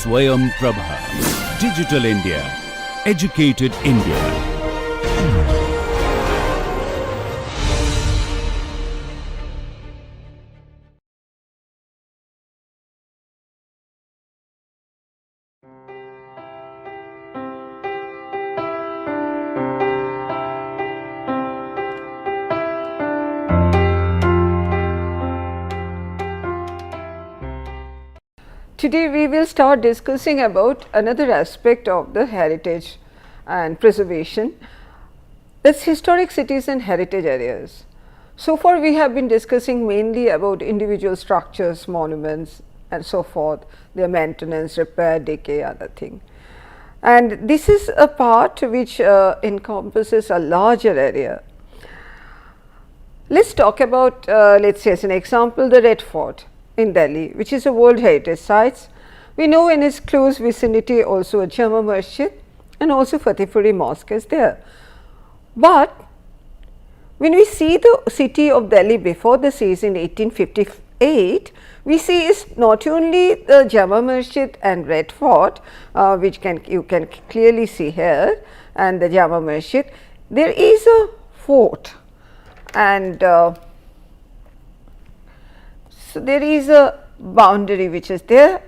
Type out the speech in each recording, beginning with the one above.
SwayamPrabha. Digital India. Educated India. Today we will start discussing about another aspect of the heritage and preservation, that's historic cities and heritage areas. So far we have been discussing mainly about individual structures, monuments and so forth, their maintenance, repair, decay, other thing. And this is a part which encompasses a larger area. Let's talk about, let's say as an example, the Red Fort in Delhi, which is a World Heritage Site. We know in its close vicinity also a Jama Masjid and also Fatehpuri Mosque is there. But when we see the city of Delhi before the siege in 1858, we see is not only the Jama Masjid and Red Fort, which you can clearly see here, and the Jama Masjid, there is a fort, and so there is a boundary which is there,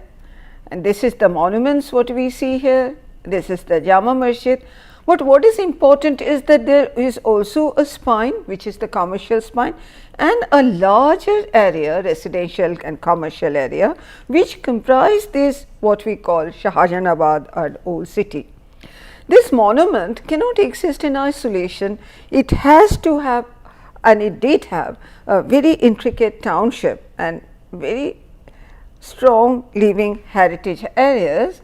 and this is the monuments what we see here, this is the Jama Masjid. But what is important is that there is also a spine which is the commercial spine and a larger area, residential and commercial area, which comprise this what we call Shahjahanabad or Old City. This monument cannot exist in isolation, it has to have, and it did have, a very intricate township and very strong living heritage areas.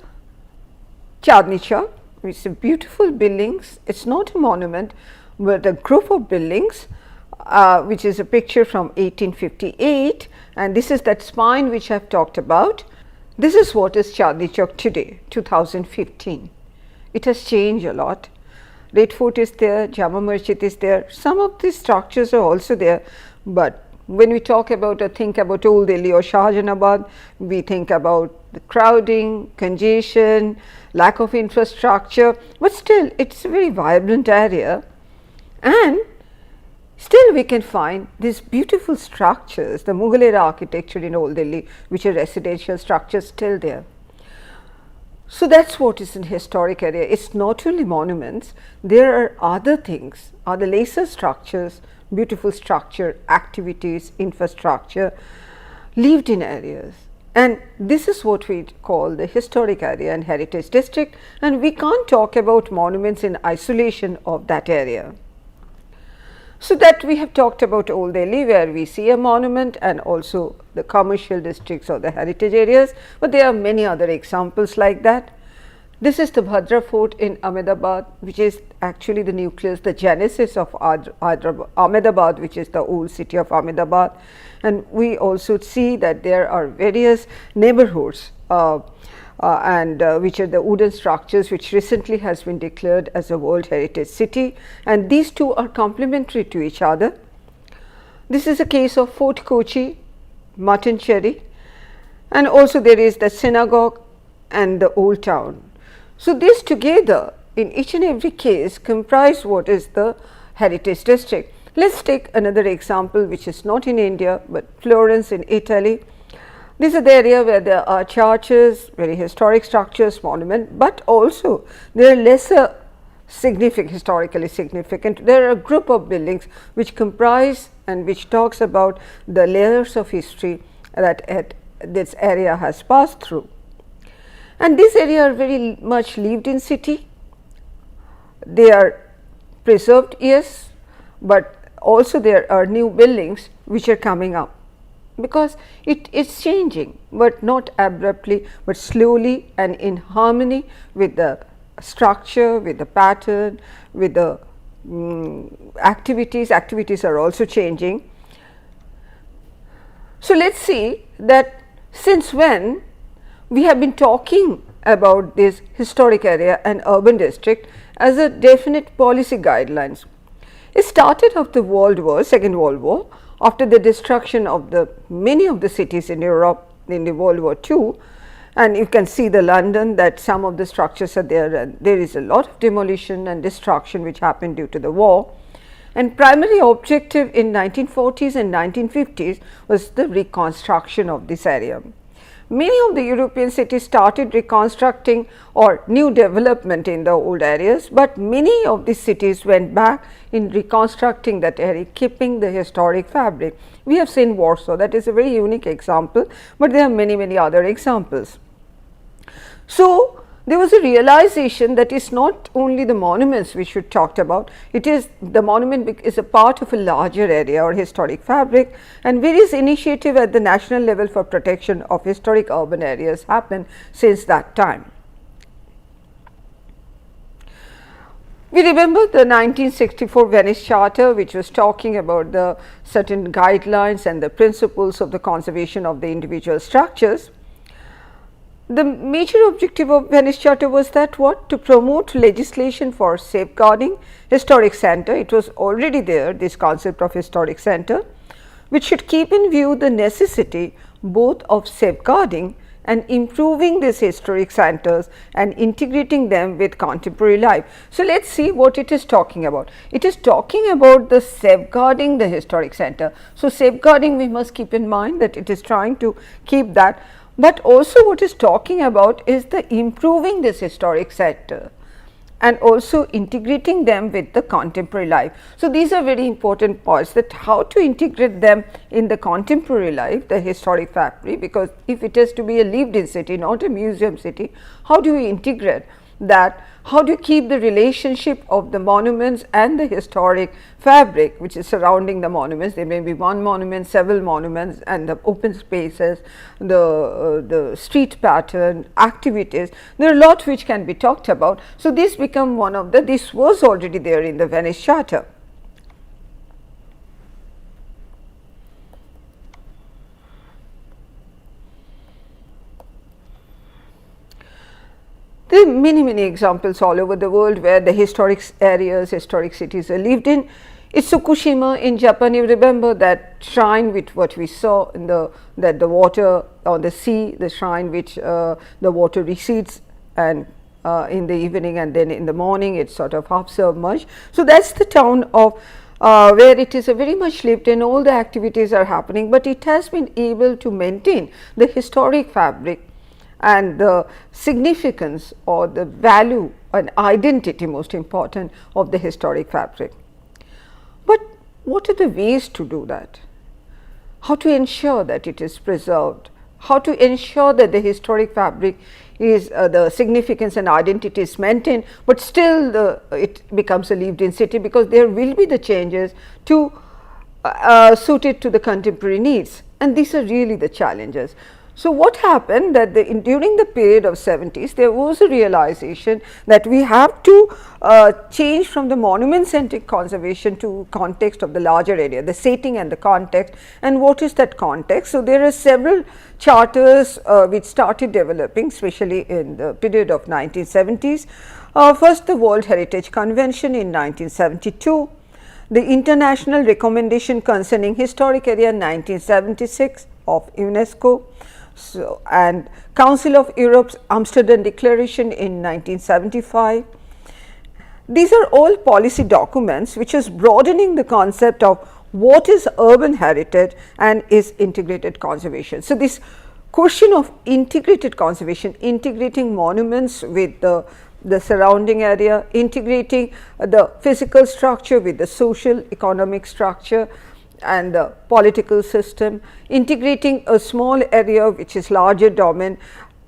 Chandni Chowk, which is beautiful buildings, it is not a monument but a group of buildings, which is a picture from 1858, and this is that spine which I have talked about. This is what is Chandni Chowk today, 2015. It has changed a lot. Red Fort is there, Jama Masjid is there, some of these structures are also there, but when we talk about or think about Old Delhi or Shahjahanabad, we think about the crowding, congestion, lack of infrastructure, but still it is a very vibrant area, and still we can find these beautiful structures, the Mughal era architecture in Old Delhi, which are residential structures still there. So that is what is in historic area. It is not only monuments, there are other things, other lesser structures, beautiful structure, activities, infrastructure, lived in areas. And this is what we call the historic area and heritage district, and we can't talk about monuments in isolation of that area. So that we have talked about Old Delhi, where we see a monument, and also the commercial districts or the heritage areas, but there are many other examples like that. This is the Bhadra Fort in Ahmedabad, which is actually the nucleus, the genesis of Ahmedabad, which is the old city of Ahmedabad. And we also see that there are various neighborhoods which are the wooden structures, which recently has been declared as a World Heritage City, and these two are complementary to each other. This is a case of Fort Kochi, Mutton Cherry, and also there is the synagogue and the old town. So these together in each and every case comprise what is the heritage district. Let us take another example which is not in India but Florence in Italy. This is the area where there are churches, very historic structures, monument, but also there are lesser significant, historically significant. There are a group of buildings which comprise and which talks about the layers of history that this area has passed through. And this area are very much lived in city. They are preserved, yes, but also there are new buildings which are coming up, because it is changing, but not abruptly, but slowly and in harmony with the structure, with the pattern, with the activities. Activities are also changing. So let us see that since when we have been talking about this historic area and urban district as a definite policy guidelines. It started of the World War, Second World War, after the destruction of the many of the cities in Europe in the World War II, And you can see the London, that some of the structures are there, and there is a lot of demolition and destruction which happened due to the war. And primary objective in 1940s and 1950s was the reconstruction of this area. Many of the European cities started reconstructing or new development in the old areas, but many of these cities went back in reconstructing that area, keeping the historic fabric. We have seen Warsaw, that is a very unique example, but there are many other examples. So, there was a realization that it's not only the monuments we should talk about, it is the monument is a part of a larger area or historic fabric, and various initiatives at the national level for protection of historic urban areas happened since that time. We remember the 1964 Venice Charter, which was talking about the certain guidelines and the principles of the conservation of the individual structures. The major objective of Venice Charter was that what? To promote legislation for safeguarding historic center. It was already there, this concept of historic center, which should keep in view the necessity both of safeguarding and improving these historic centers and integrating them with contemporary life. So, let us see what it is talking about. It is talking about the safeguarding the historic center. So, safeguarding, we must keep in mind that it is trying to keep that, but also what is talking about is the improving this historic center and also integrating them with the contemporary life. So, these are very important points, that how to integrate them in the contemporary life, the historic fabric, because if it is to be a lived in city, not a museum city, how do we integrate that? How do you keep the relationship of the monuments and the historic fabric which is surrounding the monuments? There may be one monument, several monuments, and the open spaces, the street pattern, activities. There are a lot which can be talked about. So, this become one of the, this was already there in the Venice Charter. There are many examples all over the world where the historic areas, historic cities are lived in. It's Fukushima in Japan. You remember that shrine with what we saw in the water on the sea, the shrine which the water recedes and in the evening, and then in the morning it's sort of half submerged. So, that's the town of where it is a very much lived in, all the activities are happening, but it has been able to maintain the historic fabric and the significance or the value and identity, most important, of the historic fabric. But what are the ways to do that? How to ensure that it is preserved? How to ensure that the historic fabric is the significance and identity is maintained, but still it becomes a lived in city, because there will be the changes to suit it to the contemporary needs, and these are really the challenges. So, what happened that during the period of 70s, there was a realization that we have to change from the monument centric conservation to context of the larger area, the setting and the context, and what is that context. So, there are several charters which started developing, especially in the period of 1970s. First, the World Heritage Convention in 1972, the International Recommendation Concerning Historic Area 1976 of UNESCO. So, and Council of Europe's Amsterdam Declaration in 1975. These are all policy documents which is broadening the concept of what is urban heritage and is integrated conservation. So, this question of integrated conservation, integrating monuments with the surrounding area, integrating the physical structure with the social economic structure and the political system, integrating a small area which is larger domain,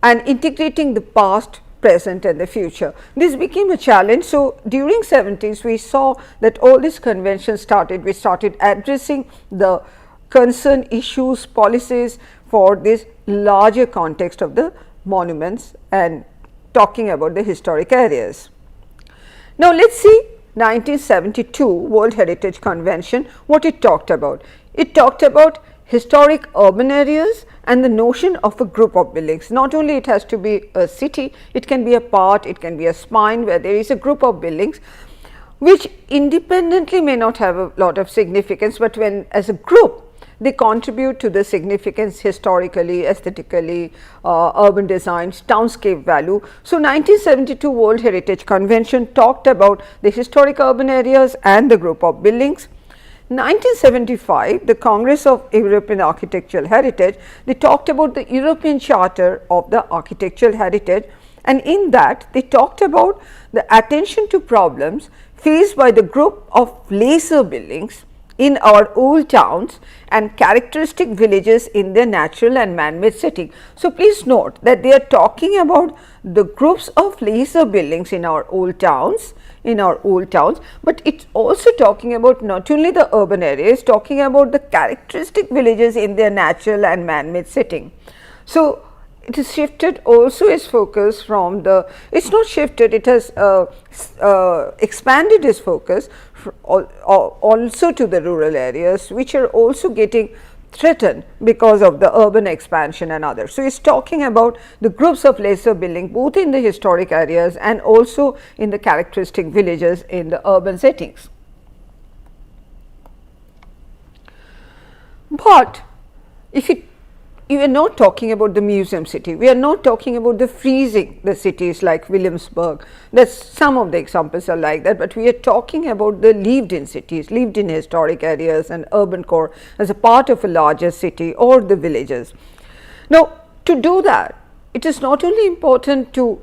and integrating the past, present and the future. This became a challenge. So, during 70s we saw that all these conventions started, we started addressing the concern issues, policies for this larger context of the monuments and talking about the historic areas. Now, let us see 1972 World Heritage Convention, what it talked about. It talked about historic urban areas and the notion of a group of buildings. Not only it has to be a city, it can be a part, it can be a spine where there is a group of buildings which independently may not have a lot of significance, but when as a group they contribute to the significance historically, aesthetically, urban designs, townscape value. So, 1972 World Heritage Convention talked about the historic urban areas and the group of buildings. 1975, the Congress of European Architectural Heritage, they talked about the European Charter of the Architectural Heritage, and in that they talked about the attention to problems faced by the group of lesser buildings in our old towns and characteristic villages in their natural and man-made setting. So, please note that they are talking about the groups of lesser buildings in our old towns, but it is also talking about not only the urban areas, talking about the characteristic villages in their natural and man-made setting. So, it has shifted also its focus from the, it is not shifted, it has expanded its focus also to the rural areas, which are also getting threatened because of the urban expansion and others. So, it is talking about the groups of lesser building both in the historic areas and also in the characteristic villages in the urban settings. But if you are not talking about the museum city, we are not talking about the freezing the cities like Williamsburg, that some of the examples are like that, but we are talking about the lived in cities, lived in historic areas and urban core as a part of a larger city or the villages. Now, to do that, it is not only important to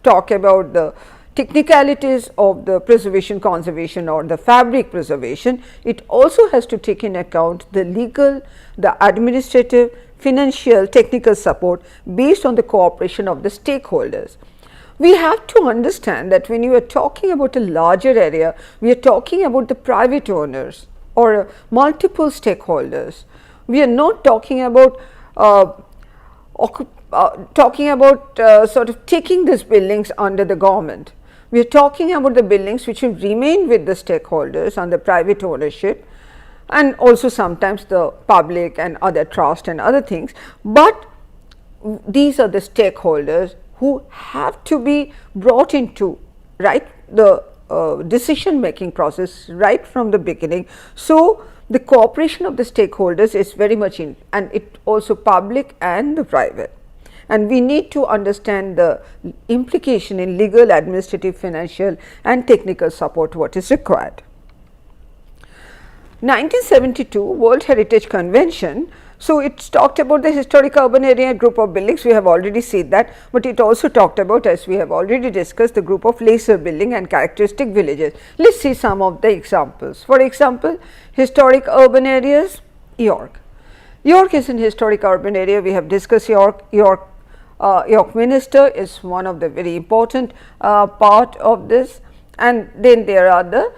talk about the technicalities of the preservation, conservation or the fabric preservation, it also has to take in account the legal, the administrative, financial, technical support based on the cooperation of the stakeholders. We have to understand that when you are talking about a larger area, we are talking about the private owners or multiple stakeholders. We are not talking about sort of taking these buildings under the government. We are talking about the buildings which will remain with the stakeholders and the private ownership, and also sometimes the public and other trust and other things, but these are the stakeholders who have to be brought into the decision making process right from the beginning. So, the cooperation of the stakeholders is very much in, and it also public and the private, and we need to understand the implication in legal, administrative, financial and technical support what is required. 1972 World Heritage Convention. So, it talked about the historic urban area group of buildings, we have already seen that, but it also talked about, as we have already discussed, the group of lesser building and characteristic villages. Let us see some of the examples. For example, historic urban areas, York. York is an historic urban area, we have discussed York. York Minster is one of the very important part of this, and then there are the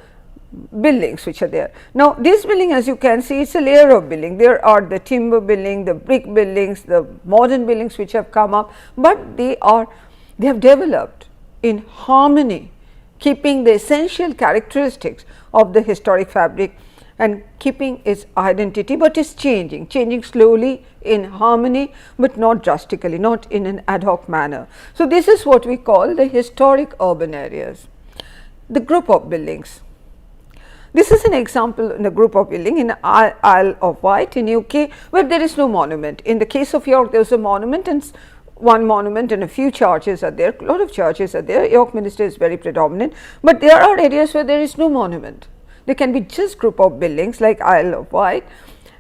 buildings which are there. Now, this building, as you can see, it is a layer of building. There are the timber building, the brick buildings, the modern buildings which have come up, but they have developed in harmony, keeping the essential characteristics of the historic fabric and keeping its identity, but is changing slowly in harmony, but not drastically, not in an ad hoc manner. So, this is what we call the historic urban areas. The group of buildings. This is an example in the group of building in Isle of Wight in UK, where there is no monument. In the case of York, there is a monument, and one monument and a few churches are there, a lot of churches are there. York Minster is very predominant, but there are areas where there is no monument. There can be just group of buildings like Isle of Wight,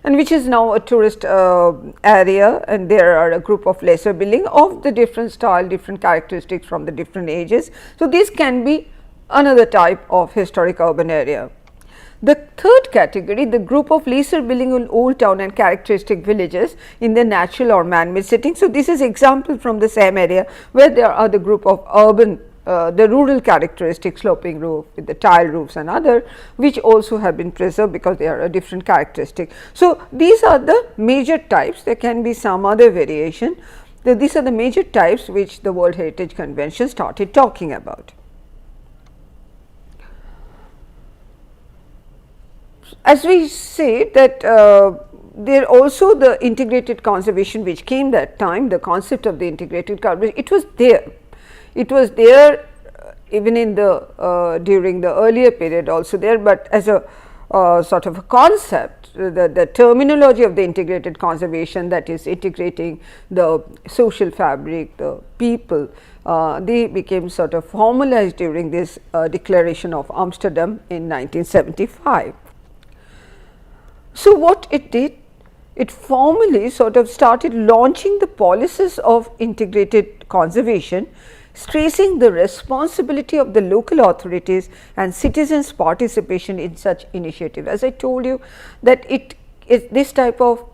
and which is now a tourist area, and there are a group of lesser building of the different style, different characteristics from the different ages. So, this can be another type of historic urban area. The third category, the group of lesser building in old town and characteristic villages in the natural or man-made setting. So, this is example from the same area where there are the group of urban, the rural characteristics, sloping roof with the tile roofs and other, which also have been preserved because they are a different characteristic. So, these are the major types, there can be some other variation. These are the major types which the World Heritage Convention started talking about. As we say that there also the integrated conservation which came that time, the concept of the integrated conservation, it was there. It was there even in the during the earlier period also there, but as a sort of a concept, the terminology of the integrated conservation, that is integrating the social fabric, the people, they became sort of formalized during this Declaration of Amsterdam in 1975. So, what it did, it formally sort of started launching the policies of integrated conservation, stressing the responsibility of the local authorities and citizens' participation in such initiative. As I told you that it is this type of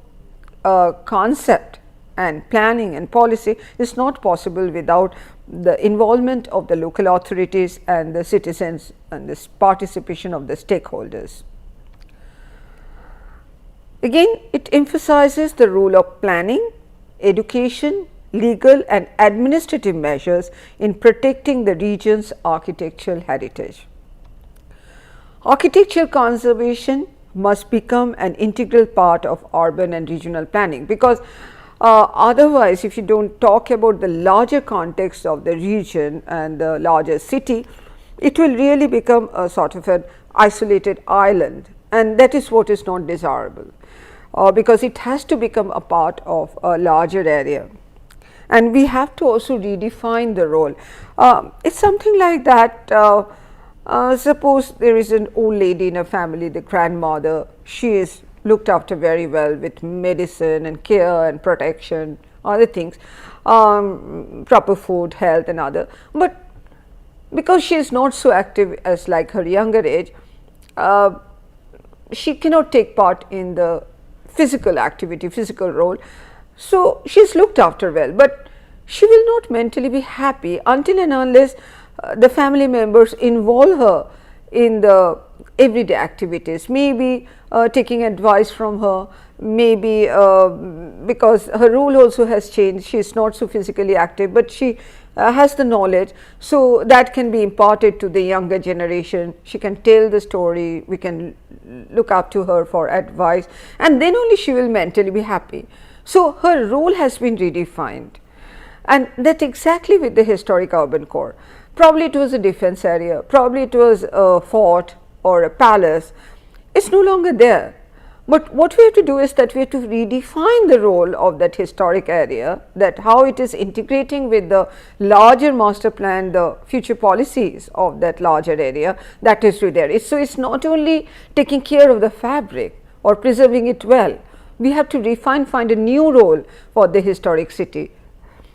concept and planning and policy is not possible without the involvement of the local authorities and the citizens and the participation of the stakeholders. Again, it emphasizes the role of planning, education, legal and administrative measures in protecting the region's architectural heritage. Architectural conservation must become an integral part of urban and regional planning, because otherwise, if you do not talk about the larger context of the region and the larger city, it will really become a sort of an isolated island, and that is what is not desirable. Because it has to become a part of a larger area, and we have to also redefine the role. It is something like that. Suppose there is an old lady in a family, the grandmother, she is looked after very well with medicine and care and protection, other things, proper food, health and other, but because she is not so active as like her younger age, she cannot take part in the physical activity, physical role. So, she is looked after well, but she will not mentally be happy until and unless the family members involve her in the everyday activities, maybe taking advice from her, maybe because her role also has changed, she is not so physically active, but she has the knowledge. So, that can be imparted to the younger generation, she can tell the story, we can look up to her for advice, and then only she will mentally be happy. So, her role has been redefined, and that exactly with the historic urban core. Probably it was a defense area, probably it was a fort or a palace, it is no longer there. But what we have to do is that we have to redefine the role of that historic area, that how it is integrating with the larger master plan, the future policies of that larger area, that is there. So, it is not only taking care of the fabric or preserving it well, we have to find a new role for the historic city,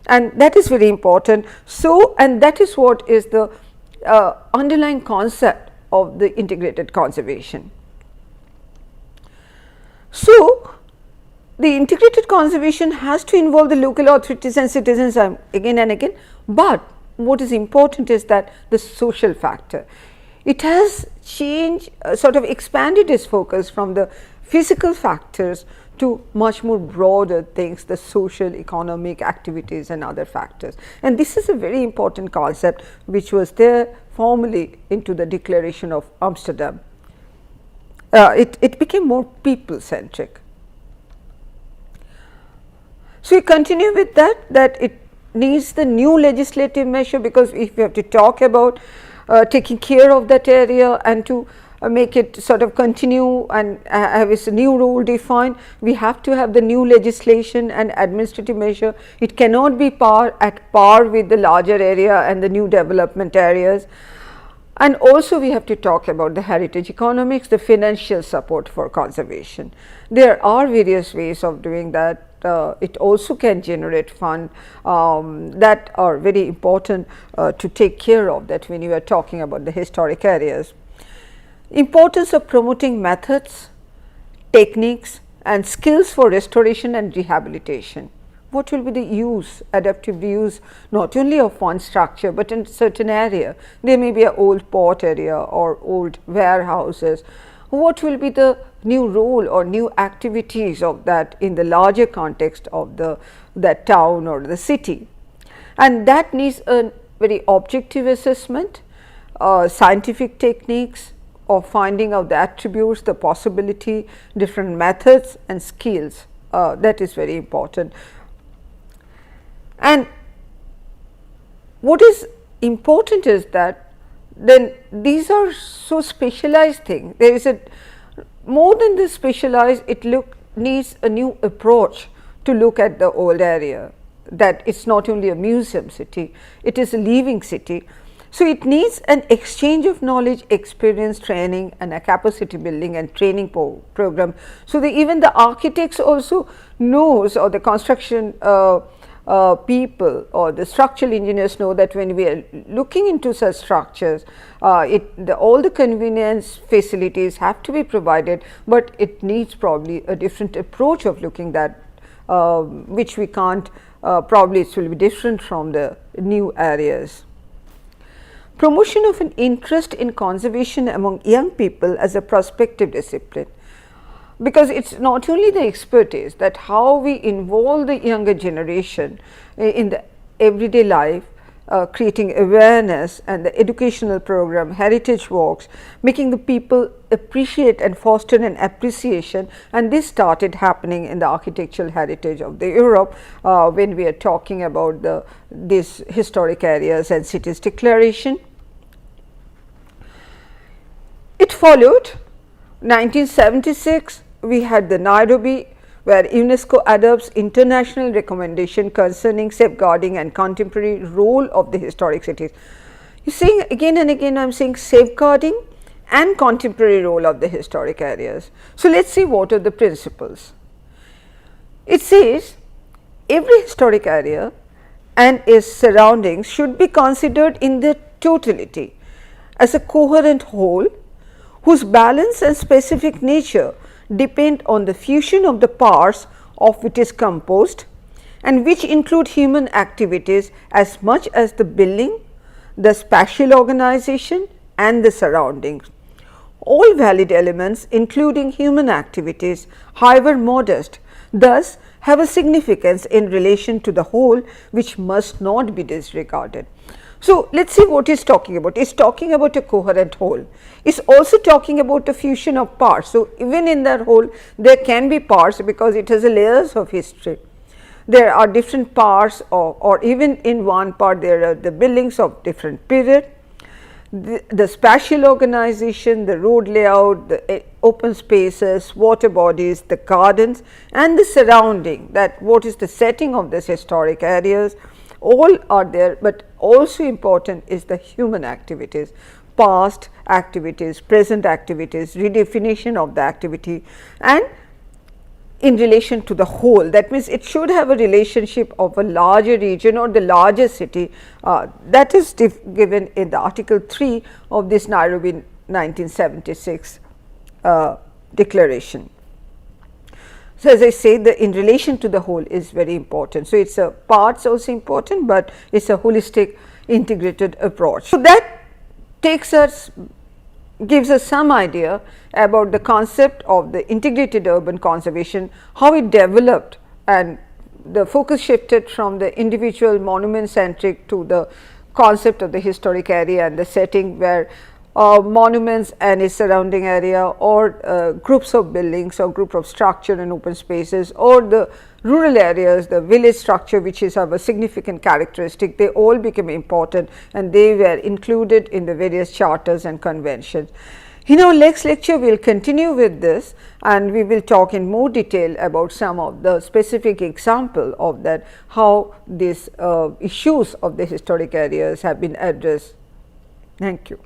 and that is very important. So, and that is what is the underlying concept of the integrated conservation. So, the integrated conservation has to involve the local authorities and citizens again and again, but what is important is that the social factor. It has changed, sort of expanded its focus from the physical factors to much more broader things, the social, economic activities and other factors. And this is a very important concept which was there formally into the Declaration of Amsterdam. It became more people centric. So, we continue with that it needs the new legislative measure, because if we have to talk about taking care of that area and to make it sort of continue and have its new role defined, we have to have the new legislation and administrative measure. It cannot be at par with the larger area and the new development areas. And also we have to talk about the heritage economics, the financial support for conservation. There are various ways of doing that. It also can generate fund that are very important to take care of that when you are talking about the historic areas. Importance of promoting methods, techniques and skills for restoration and rehabilitation. What will be the use, adaptive use, not only of one structure, but in certain area. There may be an old port area or old warehouses. What will be the new role or new activities of that in the larger context of that town or the city? And that needs a very objective assessment, scientific techniques of finding out the attributes, the possibility, different methods and skills. That is very important. And what is important is that then these are so specialized things. There is a more than the specialized, it needs a new approach to look at the old area, that it's not only a museum city, it is a living city. So, it needs an exchange of knowledge, experience, training and a capacity building and training program. So, even the architects also knows, or the construction people or the structural engineers know that when we are looking into such structures, all the convenience facilities have to be provided, but it needs probably a different approach of looking that, which we can't, probably it will be different from the new areas. Promotion of an interest in conservation among young people as a prospective discipline, because it is not only the expertise, that how we involve the younger generation in the everyday life, creating awareness and the educational program, heritage walks, making the people appreciate and foster an appreciation, and this started happening in the architectural heritage of the Europe, when we are talking about these historic areas and cities declaration. It followed 1976, we had the Nairobi, where UNESCO adopts international recommendation concerning safeguarding and contemporary role of the historic cities. You see, again and again I am saying safeguarding and contemporary role of the historic areas. So, let us see what are the principles. It says every historic area and its surroundings should be considered in their totality as a coherent whole, whose balance and specific nature depend on the fusion of the parts of which it is composed, and which include human activities as much as the building, the spatial organization and the surroundings. All valid elements, including human activities, however modest, thus have a significance in relation to the whole, which must not be disregarded. So, let us see what is talking about. It is talking about a coherent whole. It is also talking about a fusion of parts. So, even in that whole there can be parts, because it has a layers of history. There are different parts, or even in one part there are the buildings of different period. The spatial organization, the road layout, the open spaces, water bodies, the gardens and the surrounding, that what is the setting of this historic areas, all are there, but also important is the human activities, past activities, present activities, redefinition of the activity and in relation to the whole. That means, it should have a relationship of a larger region or the larger city, that is given in the article 3 of this Nairobi 1976 declaration. So, as I say, the in relation to the whole is very important. So, it is a parts also important, but it is a holistic integrated approach. So, that takes us, gives us some idea about the concept of the integrated urban conservation, how it developed, and the focus shifted from the individual monument centric to the concept of the historic area and the setting, where monuments and its surrounding area, or groups of buildings or group of structure and open spaces, or the rural areas, the village structure, which is of a significant characteristic, they all became important and they were included in the various charters and conventions. In our next lecture, we will continue with this, and we will talk in more detail about some of the specific example of that, how these issues of the historic areas have been addressed. Thank you.